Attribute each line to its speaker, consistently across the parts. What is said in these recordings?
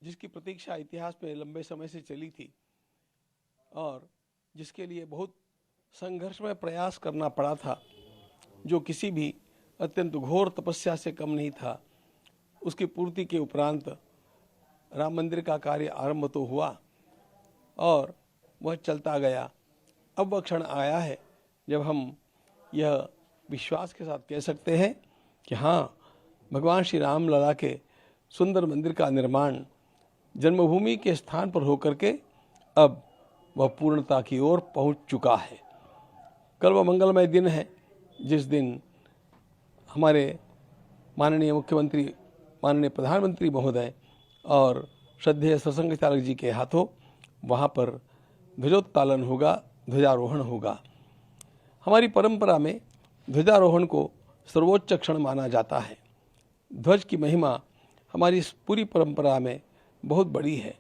Speaker 1: जिसकी प्रतीक्षा इतिहास में लंबे समय से चली थी और जिसके लिए बहुत संघर्ष में प्रयास करना पड़ा था, जो किसी भी अत्यंत घोर तपस्या से कम नहीं था, उसकी पूर्ति के उपरांत राम मंदिर का कार्य आरंभ तो हुआ और वह चलता गया। अब वह क्षण आया है जब हम यह विश्वास के साथ कह सकते हैं कि हाँ, भगवान श्री राम लला के सुंदर मंदिर का निर्माण जन्मभूमि के स्थान पर होकर के अब वह पूर्णता की ओर पहुंच चुका है। कल वह मंगलमय दिन है जिस दिन हमारे माननीय मुख्यमंत्री, माननीय प्रधानमंत्री महोदय और श्रद्धेय सत्संग चालक जी के हाथों वहाँ पर ध्वजोत्तोलन होगा, ध्वजारोहण होगा। हमारी परंपरा में ध्वजारोहण को सर्वोच्च क्षण माना जाता है। ध्वज की महिमा हमारी इस पूरी परंपरा में बहुत बड़ी है।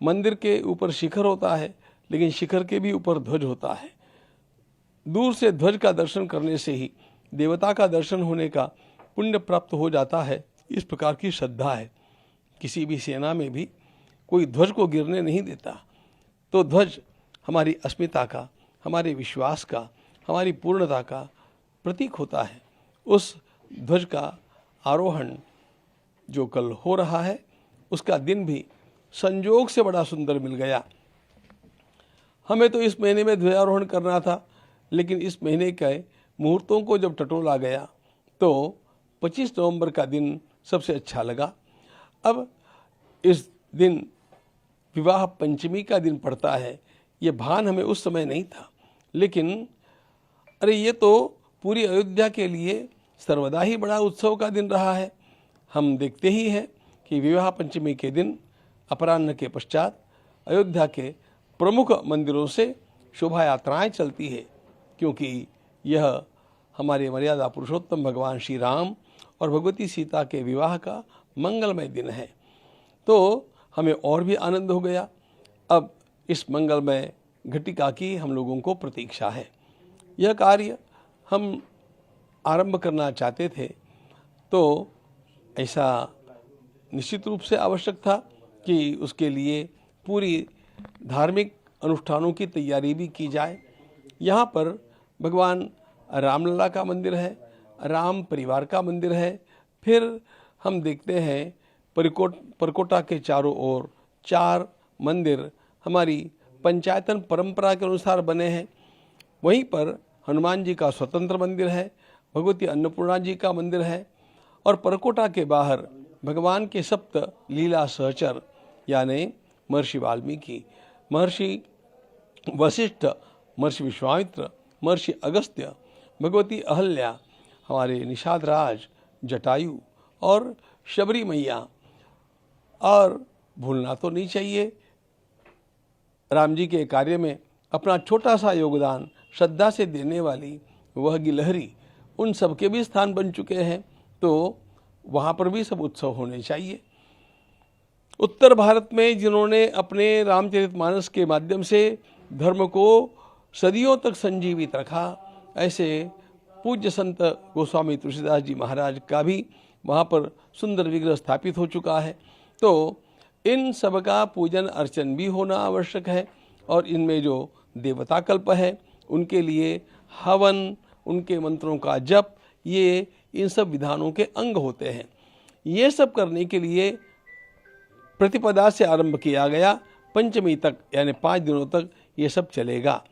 Speaker 1: मंदिर के ऊपर शिखर होता है, लेकिन शिखर के भी ऊपर ध्वज होता है। दूर से ध्वज का दर्शन करने से ही देवता का दर्शन होने का पुण्य प्राप्त हो जाता है, इस प्रकार की श्रद्धा है। किसी भी सेना में भी कोई ध्वज को गिरने नहीं देता। तो ध्वज हमारी अस्मिता का, हमारे विश्वास का, हमारी पूर्णता का प्रतीक होता है। उस ध्वज का आरोहण जो कल हो रहा है, उसका दिन भी संयोग से बड़ा सुंदर मिल गया। हमें तो इस महीने में ध्वजारोहण करना था, लेकिन इस महीने के मुहूर्तों को जब टटोला गया तो 25 नवंबर का दिन सबसे अच्छा लगा। अब इस दिन विवाह पंचमी का दिन पड़ता है, ये भान हमें उस समय नहीं था, लेकिन अरे ये तो पूरी अयोध्या के लिए सर्वदा ही बड़ा उत्सव का दिन रहा है। हम देखते ही हैं कि विवाह पंचमी के दिन अपराह्न के पश्चात अयोध्या के प्रमुख मंदिरों से शोभा यात्राएँ चलती है, क्योंकि यह हमारे मर्यादा पुरुषोत्तम भगवान श्री राम और भगवती सीता के विवाह का मंगलमय दिन है। तो हमें और भी आनंद हो गया। अब इस मंगलमय घटिका की हम लोगों को प्रतीक्षा है। यह कार्य हम आरंभ करना चाहते थे, तो ऐसा निश्चित रूप से आवश्यक था कि उसके लिए पूरी धार्मिक अनुष्ठानों की तैयारी भी की जाए। यहाँ पर भगवान रामलला का मंदिर है, राम परिवार का मंदिर है। फिर हम देखते हैं परकोटा के चारों ओर 4 मंदिर हमारी पंचायतन परंपरा के अनुसार बने हैं। वहीं पर हनुमान जी का स्वतंत्र मंदिर है, भगवती अन्नपूर्णा जी का मंदिर है और परकोटा के बाहर भगवान के सप्त लीला सहचर यानी महर्षि वाल्मीकि, महर्षि वशिष्ठ, महर्षि विश्वामित्र, महर्षि अगस्त्य, भगवती अहल्या, हमारे निषाद राज, जटायु और शबरी मैया। और भूलना तो नहीं चाहिए, राम जी के कार्य में अपना छोटा सा योगदान श्रद्धा से देने वाली वह गिलहरी, उन सब के भी स्थान बन चुके हैं। तो वहाँ पर भी सब उत्सव होने चाहिए। उत्तर भारत में जिन्होंने अपने रामचरितमानस के माध्यम से धर्म को सदियों तक संजीवित रखा, ऐसे पूज्य संत गोस्वामी तुलसीदास जी महाराज का भी वहाँ पर सुंदर विग्रह स्थापित हो चुका है। तो इन सब का पूजन अर्चन भी होना आवश्यक है और इनमें जो देवता कल्प है उनके लिए हवन, उनके मंत्रों का जप, ये इन सब विधानों के अंग होते हैं। ये सब करने के लिए प्रतिपदा से आरंभ किया गया, पंचमी तक यानी 5 दिनों तक ये सब चलेगा।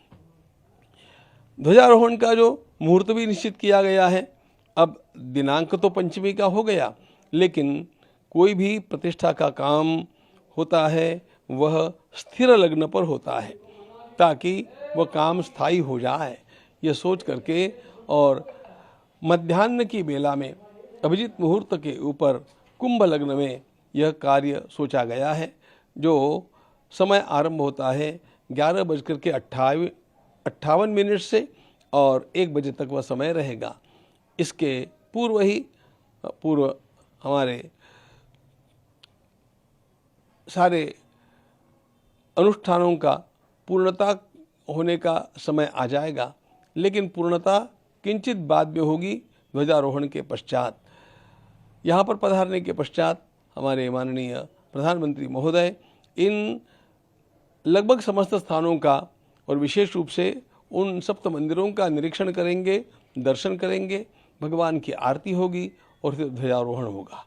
Speaker 1: ध्वजारोहण का जो मुहूर्त भी निश्चित किया गया है। अब दिनांक तो पंचमी का हो गया, लेकिन कोई भी प्रतिष्ठा का काम होता है वह स्थिर लग्न पर होता है, ताकि वह काम स्थायी हो जाए, ये सोच करके। और मध्याह्न की बेला में अभिजीत मुहूर्त के ऊपर कुंभ लग्न में यह कार्य सोचा गया है, जो समय आरंभ होता है 11:58 से और 1 बजे तक वह समय रहेगा। इसके पूर्व हमारे सारे अनुष्ठानों का पूर्णता होने का समय आ जाएगा, लेकिन पूर्णता किंचित बाद में होगी ध्वजारोहण के पश्चात। यहाँ पर पधारने के पश्चात हमारे माननीय प्रधानमंत्री महोदय इन लगभग समस्त स्थानों का और विशेष रूप से उन सप्त मंदिरों का निरीक्षण करेंगे, दर्शन करेंगे, भगवान की आरती होगी और फिर ध्वजारोहण होगा।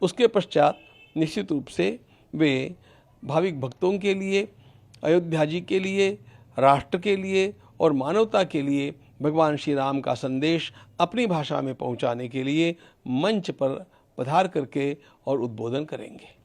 Speaker 1: उसके पश्चात निश्चित रूप से वे भाविक भक्तों के लिए, अयोध्या जी के लिए, राष्ट्र के लिए और मानवता के लिए भगवान श्री राम का संदेश अपनी भाषा में पहुंचाने के लिए मंच पर पधार करके और उद्बोधन करेंगे।